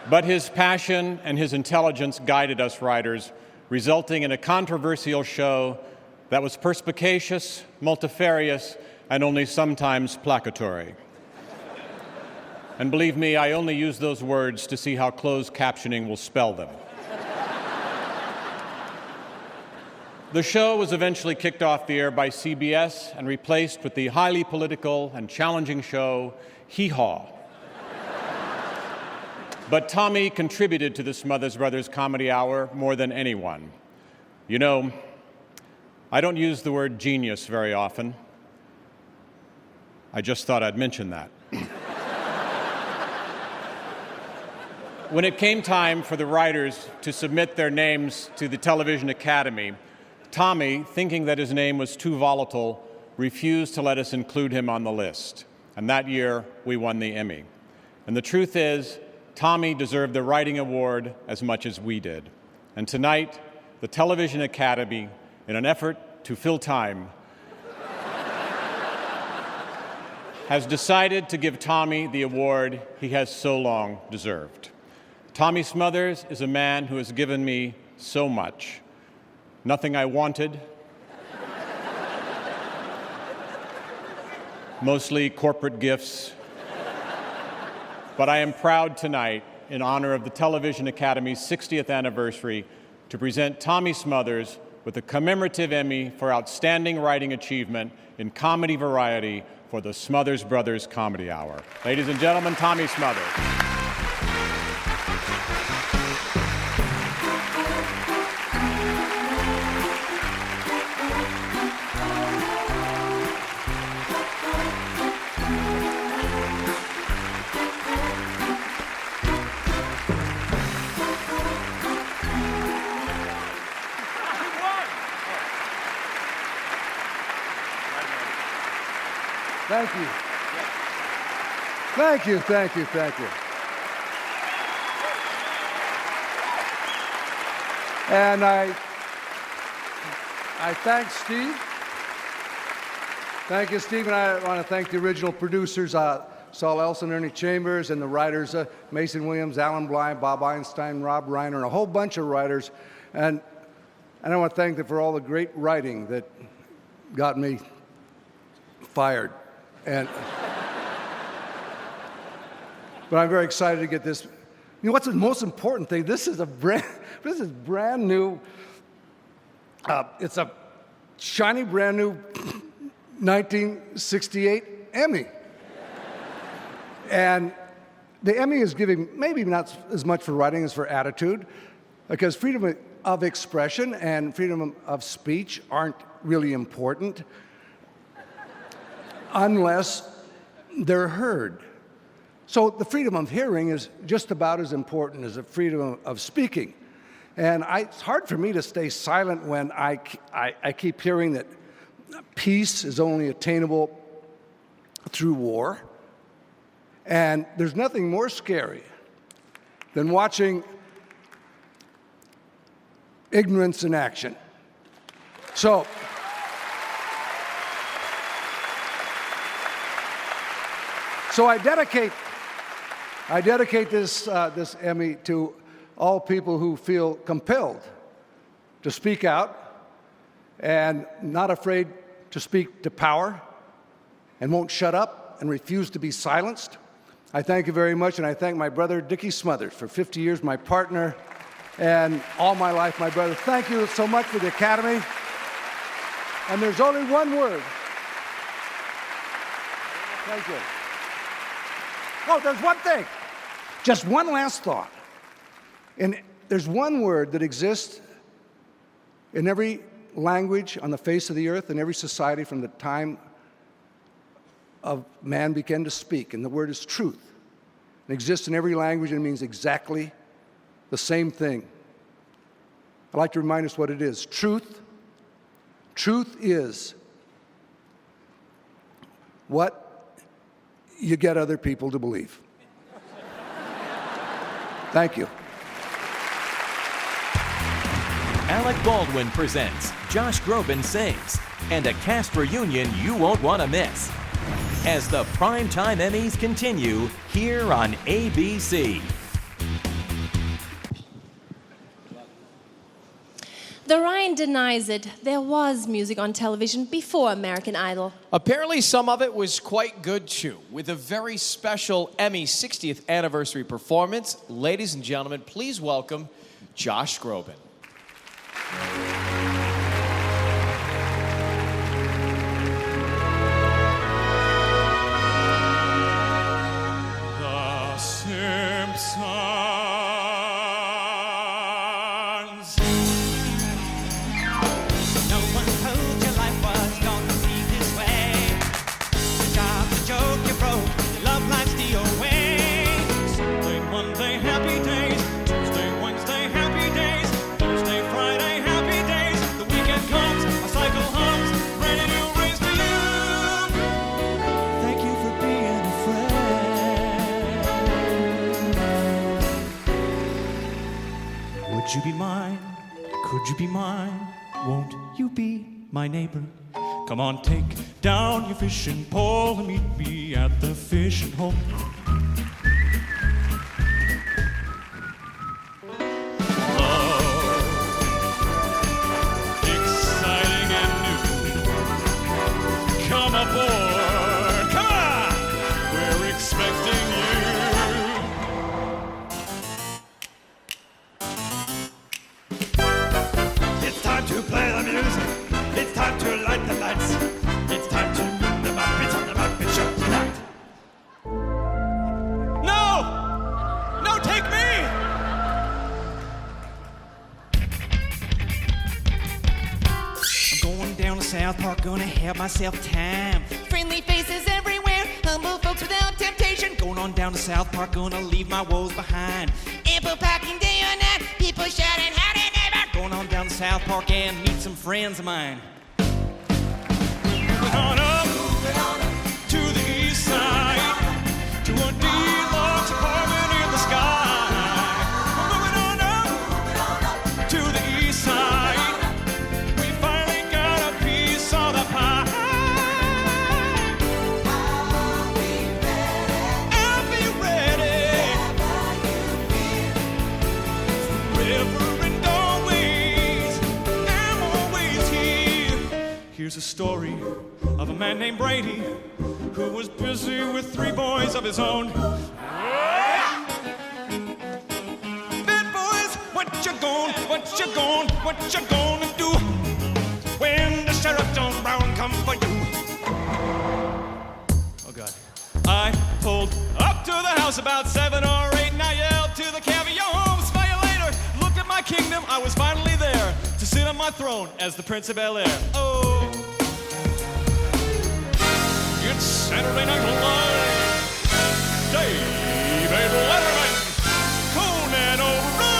But his passion and his intelligence guided us writers, resulting in a controversial show that was perspicacious, multifarious, and only sometimes placatory. And believe me, I only use those words to see how closed captioning will spell them. The show was eventually kicked off the air by CBS and replaced with the highly political and challenging show Hee Haw. But Tommy contributed to the Smothers Brothers Comedy Hour more than anyone. You know, I don't use the word genius very often. I just thought I'd mention that. When it came time for the writers to submit their names to the Television Academy, Tommy, thinking that his name was too volatile, refused to let us include him on the list. And that year, we won the Emmy. And the truth is, Tommy deserved the writing award as much as we did. And tonight, the Television Academy, in an effort to fill time, has decided to give Tommy the award he has so long deserved. Tommy Smothers is a man who has given me so much. Nothing I wanted, mostly corporate gifts. But I am proud tonight, in honor of the Television Academy's 60th anniversary, to present Tommy Smothers with a commemorative Emmy for Outstanding Writing Achievement in Comedy Variety for the Smothers Brothers Comedy Hour. Ladies and gentlemen, Tommy Smothers. Thank you. Thank you, thank you, thank you. And I thank Steve. Thank you, Steve, and I want to thank the original producers, Saul Elson, Ernie Chambers, and the writers, Mason Williams, Alan Bly, Bob Einstein, Rob Reiner, and a whole bunch of writers. And I want to thank them for all the great writing that got me fired. But I'm very excited to get this. You know what's the most important thing? This is brand new. It's a shiny, brand new 1968 Emmy. And the Emmy is giving maybe not as much for writing as for attitude, because freedom of expression and freedom of speech aren't really important unless they're heard. So the freedom of hearing is just about as important as the freedom of speaking. And it's hard for me to stay silent when I keep hearing that peace is only attainable through war. And there's nothing more scary than watching ignorance in action. So I dedicate this Emmy to all people who feel compelled to speak out and not afraid to speak to power and won't shut up and refuse to be silenced. I thank you very much, and I thank my brother Dickie Smothers for 50 years, my partner, and all my life, my brother. Thank you so much for the Academy. And there's only one word. Thank you. Oh, there's one thing. Just one last thought. And there's one word that exists in every language on the face of the earth, in every society from the time of man began to speak, and the word is truth. It exists in every language and it means exactly the same thing. I'd like to remind us what it is. Truth is what you get other people to believe. Thank you. Alec Baldwin presents Josh Groban Sings, and a cast reunion you won't want to miss, as the Primetime Emmys continue here on ABC. one denies it, there was music on television before American Idol. Apparently, some of it was quite good, too. With a very special Emmy 60th anniversary performance, ladies and gentlemen, please welcome Josh Groban. The Simpsons. Would you be mine? Could you be mine? Won't you be my neighbor? Come on, take down your fishing pole and meet me at the fishing hole. Oh, exciting and new. Come aboard, come on! We're expecting you. It's time to play the music. It's time to light the lights. It's time to meet the Muppets on the Muppet Show tonight. No! No, take me! I'm going down to South Park, gonna have myself time. Friendly faces everywhere, humble folks without temptation. Going on down to South Park, gonna leave my woes behind. Ample parking day or night, people shouting, howdy neighbor. Going on down to South Park and meet some friends of mine. Moving on up to the east side, to a deluxe apartment in the sky. Moving on up to the east side, we finally got a piece of the pie. I'll be ready forever and always. I'm always here. Here's a story of a man named Brady who was busy with 3 boys of his own. Bad boys, what you gonna do when the Sheriff Jones Brown come for you? Oh God. I pulled up to the house about 7 or 8 and I yelled to the cabbie, yo home, smell you later. Looked at my kingdom, I was finally there to sit on my throne as the Prince of Bel-Air. Oh, it's Saturday Night Live. David Letterman, Conan O'Brien.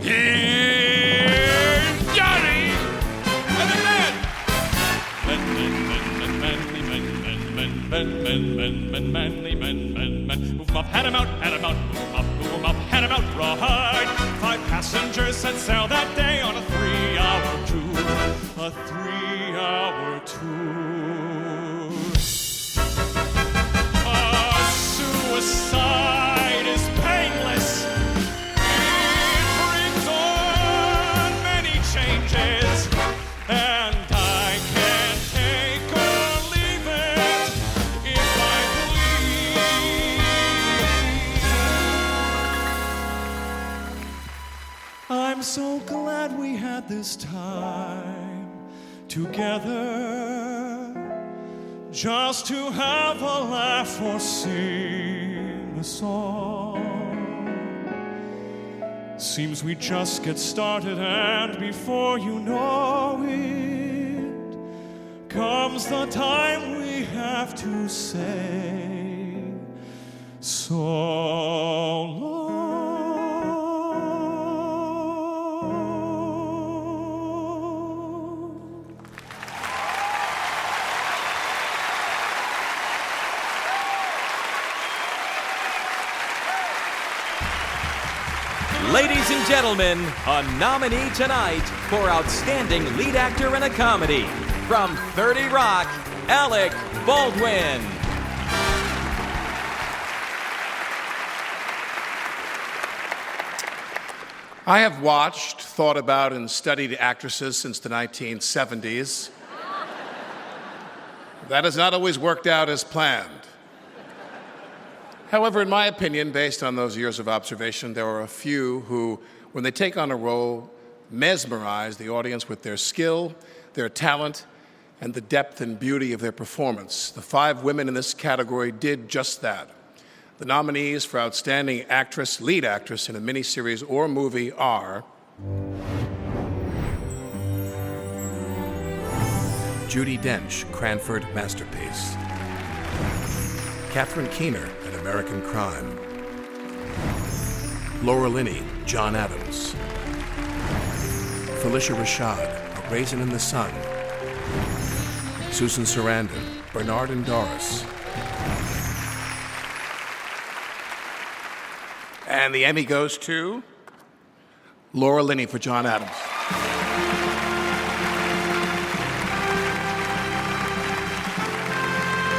Here's Johnny and the men. Men. Move 'em up, hand 'em out, move 'em up, hand 'em out, rawhide. 5 passengers set sail that day on a 3-hour tour. A 3-hour tour. Suicide is painless. It brings on many changes, and I can take or leave it if I please. I'm so glad we had this time together, just to have a laugh or sing a song. Seems we just get started, and before you know it, comes the time we have to say so long. Ladies and gentlemen, a nominee tonight for Outstanding Lead Actor in a Comedy from 30 Rock, Alec Baldwin. I have watched, thought about, and studied actresses since the 1970s. That has not always worked out as planned. However, in my opinion, based on those years of observation, there are a few who, when they take on a role, mesmerize the audience with their skill, their talent, and the depth and beauty of their performance. The 5 women in this category did just that. The nominees for Outstanding Actress, Lead Actress in a Miniseries or Movie are Judi Dench, Cranford Masterpiece; Catherine Keener, An American Crime; Laura Linney, John Adams; Felicia Rashad, A Raisin in the Sun; Susan Sarandon, Bernard and Doris. And the Emmy goes to Laura Linney for John Adams.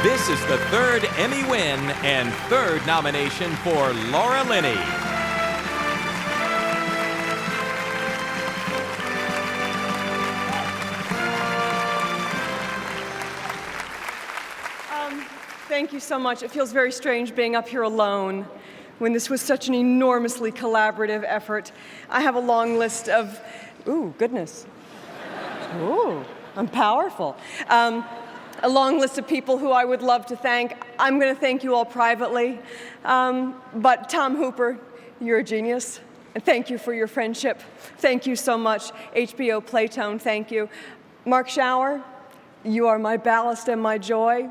This is the 3rd Emmy win and 3rd nomination for Laura Linney. Thank you so much. It feels very strange being up here alone when this was such an enormously collaborative effort. I have a long list of, ooh, goodness. Ooh, I'm powerful. A long list of people who I would love to thank. I'm going to thank you all privately. But Tom Hooper, you're a genius. And thank you for your friendship. Thank you so much. HBO Playtone, thank you. Mark Schauer, you are my ballast and my joy.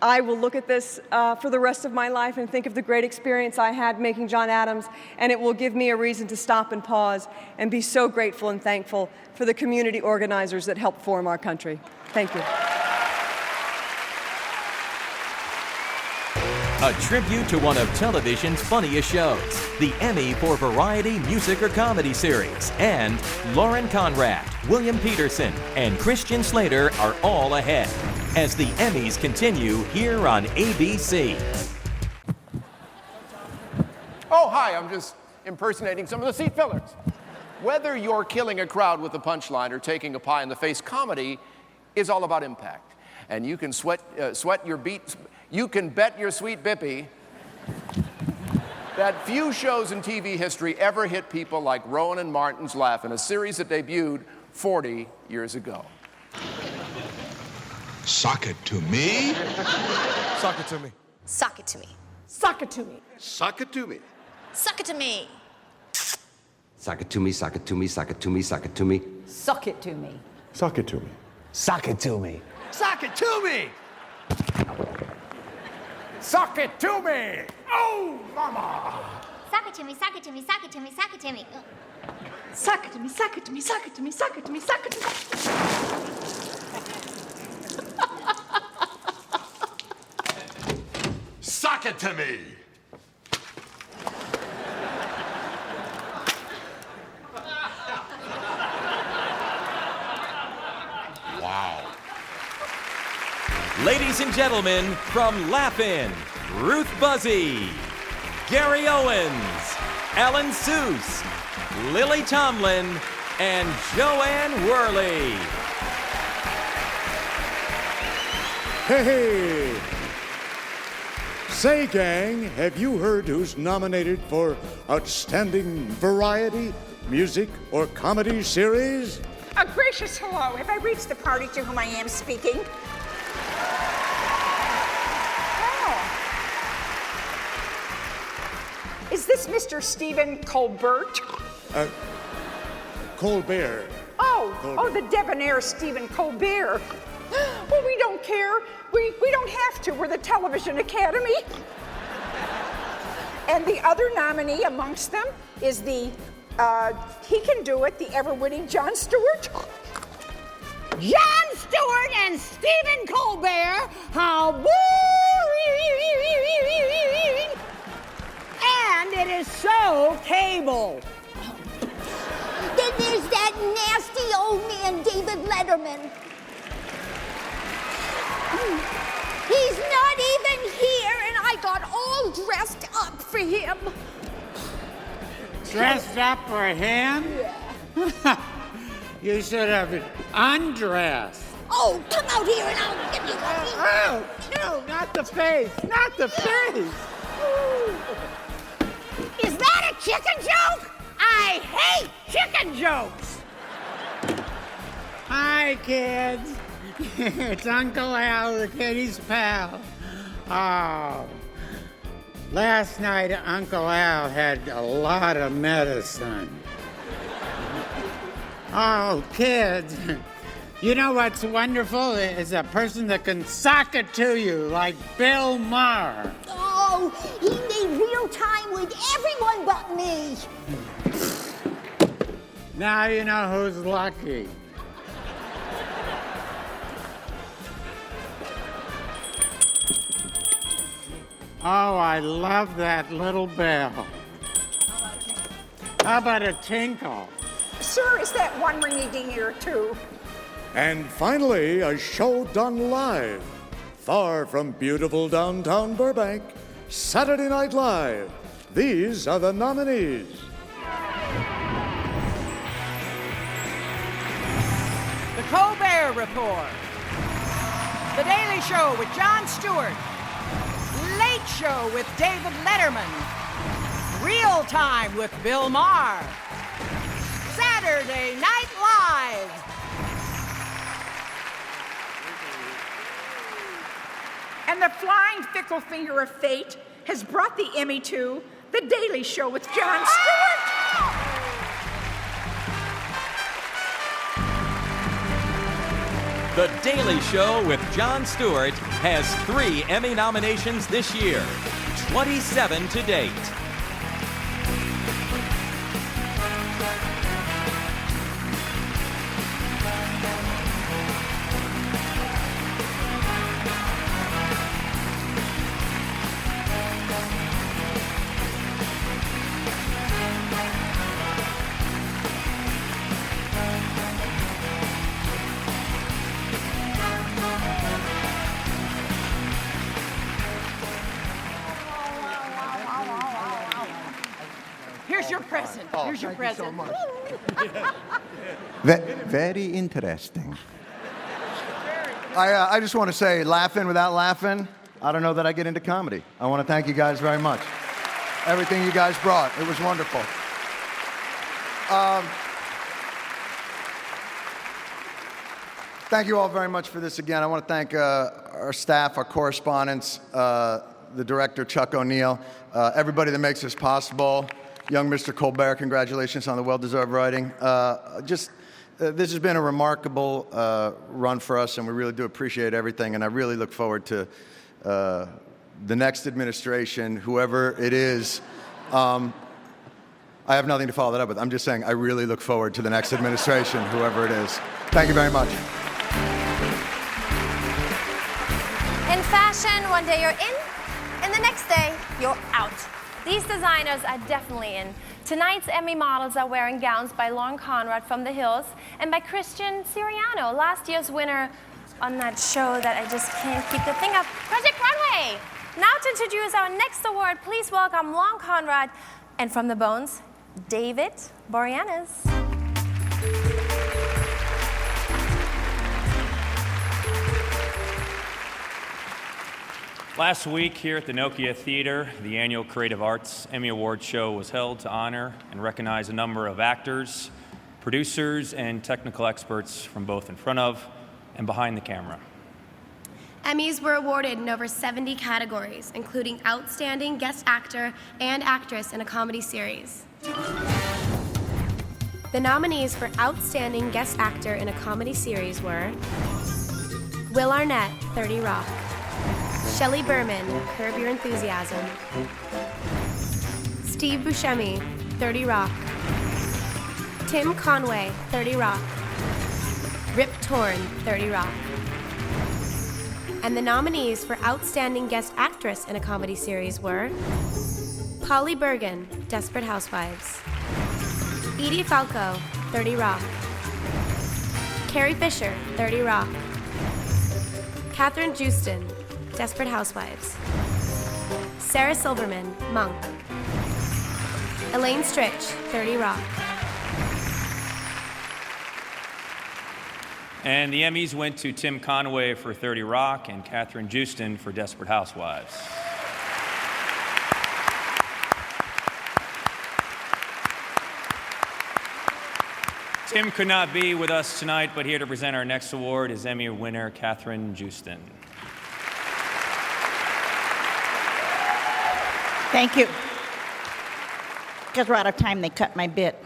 I will look at this for the rest of my life and think of the great experience I had making John Adams, and it will give me a reason to stop and pause and be so grateful and thankful for the community organizers that helped form our country. Thank you. A tribute to one of television's funniest shows, the Emmy for Variety Music or Comedy Series, and Lauren Conrad, William Peterson, and Christian Slater are all ahead as the Emmys continue here on ABC. Oh, hi, I'm just impersonating some of the seat fillers. Whether you're killing a crowd with a punchline or taking a pie in the face, comedy is all about impact. And you can sweat your beats. You can bet your sweet bippy that few shows in TV history ever hit people like Rowan and Martin's Laugh in a series that debuted 40 years ago. Sock it to me. Sock it to me. Sock it to me. Sock it to me. Sock it to me. Suck it to me. Sock it to me, sock it to me, sock it to me, sock it to me. Suck it to me. Sock it to me. Sock it to me. Sock it to me. Sock it to me. Oh, mama. Suck it to me, suck it to me, suck it to me, suck it to me. Suck it to me, suck it to me, suck it to me, suck it to me, suck it to me. Sock it to me. Wow. Ladies and gentlemen, from Laugh-In, Ruth Buzzy, Gary Owens, Alan Seuss, Lily Tomlin, and Joanne Worley. Hey! Say, gang, have you heard who's nominated for Outstanding Variety, Music, or Comedy Series? A gracious hello. Have I reached the party to whom I am speaking? Oh. Is this Mr. Stephen Colbert? Colbert. Oh, Colbert. oh, the debonair Stephen Colbert. Well, we don't care. We don't have to. We're the Television Academy. And the other nominee amongst them is the, he can do it, the ever-winning Jon Stewart. Jon Stewart and Stephen Colbert, how boring! And it is so cable. Then there's that nasty old man, David Letterman. He's not even here, and I got all dressed up for him. Dressed up for him? You should have undressed. Oh, come out here and I'll give you one. Oh, no, not the face. Not the face. Is that a chicken joke? I hate chicken jokes. Hi, kids. It's Uncle Al, the kitty's pal. Oh, last night Uncle Al had a lot of medicine. Oh, kids, you know what's wonderful is a person that can sock it to you, like Bill Maher. Oh, he made real time with everyone but me. Now you know who's lucky. Oh, I love that little bell. How about a tinkle? Sir, is that one ringy-ding ear too? And finally, a show done live. Far from beautiful downtown Burbank, Saturday Night Live. These are the nominees. The Colbert Report. The Daily Show with Jon Stewart. Late Show with David Letterman. Real Time with Bill Maher. Saturday Night Live. And the flying fickle finger of fate has brought the Emmy to The Daily Show with Jon Stewart. The Daily Show with Jon Stewart has 3 Emmy nominations this year, 27 to date. Here's your present. Here's your present. Very interesting. I just want to say, laughing without laughing, I don't know that I get into comedy. I want to thank you guys very much. Everything you guys brought, it was wonderful. Thank you all very much for this again. I want to thank our staff, our correspondents, the director, Chuck O'Neill, everybody that makes this possible. Young Mr. Colbert, congratulations on the well-deserved writing. This has been a remarkable run for us, and we really do appreciate everything, and I really look forward to the next administration, whoever it is. I have nothing to follow that up with. I'm just saying I really look forward to the next administration, whoever it is. Thank you very much. In fashion, one day you're in, and the next day you're out. These designers are definitely in. Tonight's Emmy models are wearing gowns by Lauren Conrad from The Hills and by Christian Siriano, last year's winner on that show that I just can't keep the thing up, Project Runway. Now to introduce our next award, please welcome Lauren Conrad and from the Bones, David Boreanaz. Last week here at the Nokia Theatre, the annual Creative Arts Emmy Awards show was held to honor and recognize a number of actors, producers, and technical experts from both in front of and behind the camera. Emmys were awarded in over 70 categories, including Outstanding Guest Actor and Actress in a Comedy Series. The nominees for Outstanding Guest Actor in a Comedy Series were Will Arnett, 30 Rock, Shelley Berman, Curb Your Enthusiasm, Steve Buscemi, 30 Rock, Tim Conway, 30 Rock, Rip Torn, 30 Rock. And the nominees for Outstanding Guest Actress in a Comedy Series were Polly Bergen, Desperate Housewives, Edie Falco, 30 Rock, Carrie Fisher, 30 Rock, Catherine Justin, Desperate Housewives, Sarah Silverman, Monk, Elaine Stritch, 30 Rock. And the Emmys went to Tim Conway for 30 Rock and Catherine Houston for Desperate Housewives. Tim could not be with us tonight, but here to present our next award is Emmy winner Catherine Houston. Thank you. Because we're out of time, they cut my bit.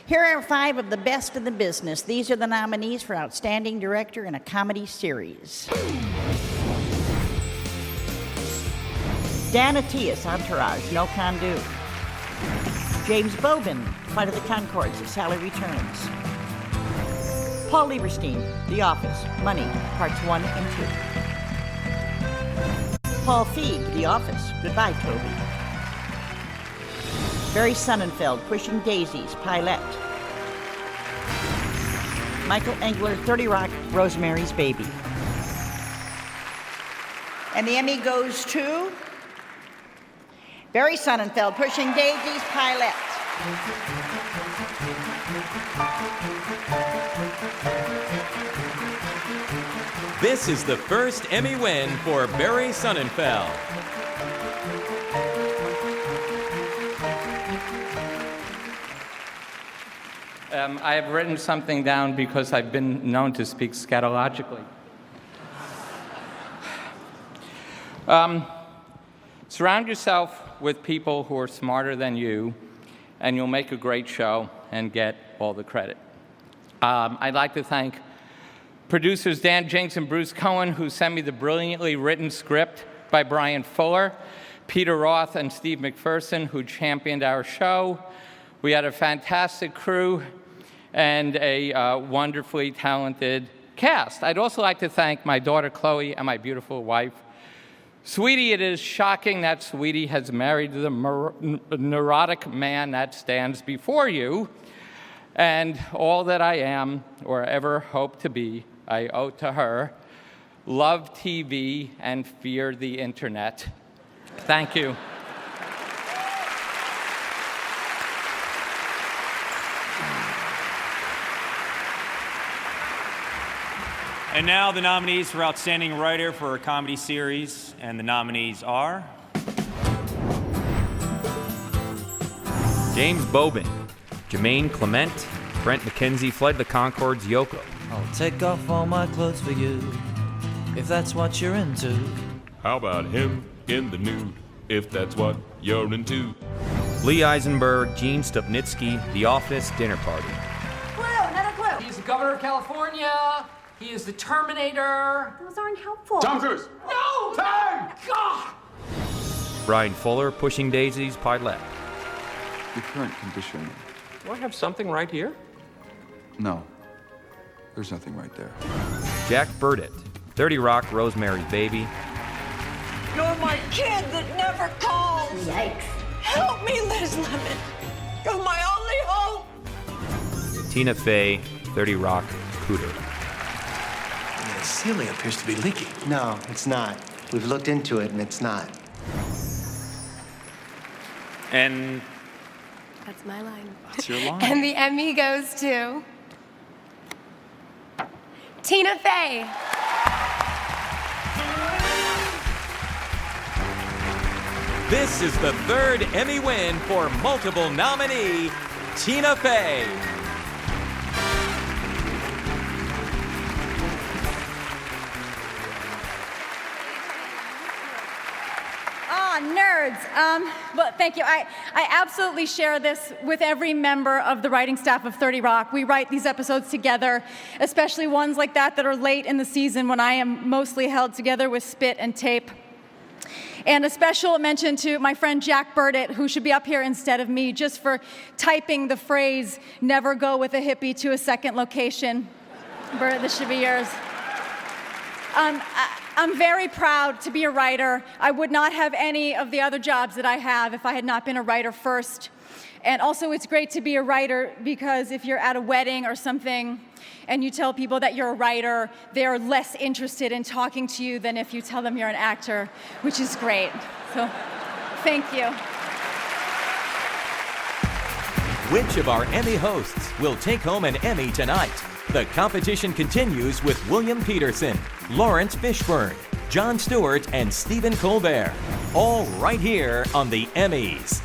Here are 5 of the best in the business. These are the nominees for Outstanding Director in a Comedy Series. Dan Attias, Entourage, No Can Do. James Bobin, Flight of the Conchords, Sally Returns. Paul Lieberstein, The Office, Money, Parts 1 and 2. Paul Feig, The Office, Goodbye, Toby. Barry Sonnenfeld, Pushing Daisies, Pilot. Michael Engler, 30 Rock, Rosemary's Baby. And the Emmy goes to Barry Sonnenfeld, Pushing Daisies, Pilot. This is the first Emmy win for Barry Sonnenfeld. I have written something down because I've been known to speak scatologically. Surround yourself with people who are smarter than you, and you'll make a great show and get all the credit. I'd like to thank producers Dan Jenks and Bruce Cohen, who sent me the brilliantly written script by Brian Fuller, Peter Roth and Steve McPherson, who championed our show. We had a fantastic crew and a wonderfully talented cast. I'd also like to thank my daughter Chloe and my beautiful wife. Sweetie, it is shocking that Sweetie has married the neurotic man that stands before you, and all that I am or ever hope to be, I owe to her. Love TV and fear the internet. Thank you. And now the nominees for Outstanding Writer for a Comedy Series, and the nominees are James Bobin, Jermaine Clement, Brent McKenzie, Flight of the Conchords, Yoko. I'll take off all my clothes for you, if that's what you're into. How about him in the nude, if that's what you're into? Lee Eisenberg, Gene Stupnitsky, The Office, Dinner Party. Clue, another clue. He's the governor of California. He is the Terminator. Those aren't helpful. Tom Cruise. No! Time! God! Brian Fuller, Pushing Daisies, Pilot. Your current condition. Do I have something right here? No. There's nothing right there. Jack Burdett, 30 Rock, Rosemary's Baby. You're my kid that never calls. Yikes. Help me, Liz Lemon. You're my only hope. Tina Fey, 30 Rock, Cooter. The ceiling appears to be leaking. No, it's not. We've looked into it, and it's not. And That's my line. that's your line. And the Emmy goes to Tina Fey. This is the third Emmy win for multiple nominee Tina Fey. Nerds. Well, thank you. I absolutely share this with every member of the writing staff of 30 Rock. We write these episodes together, especially ones like that are late in the season when I am mostly held together with spit and tape. And a special mention to my friend Jack Burdett, who should be up here instead of me, just for typing the phrase, "Never go with a hippie to a second location." Burdett, this should be yours. I'm very proud to be a writer. I would not have any of the other jobs that I have if I had not been a writer first. And also, it's great to be a writer because if you're at a wedding or something and you tell people that you're a writer, they're less interested in talking to you than if you tell them you're an actor, which is great. So, thank you. Which of our Emmy hosts will take home an Emmy tonight? The competition continues with William Peterson, Lawrence Fishburne, Jon Stewart, and Stephen Colbert. All right here on the Emmys.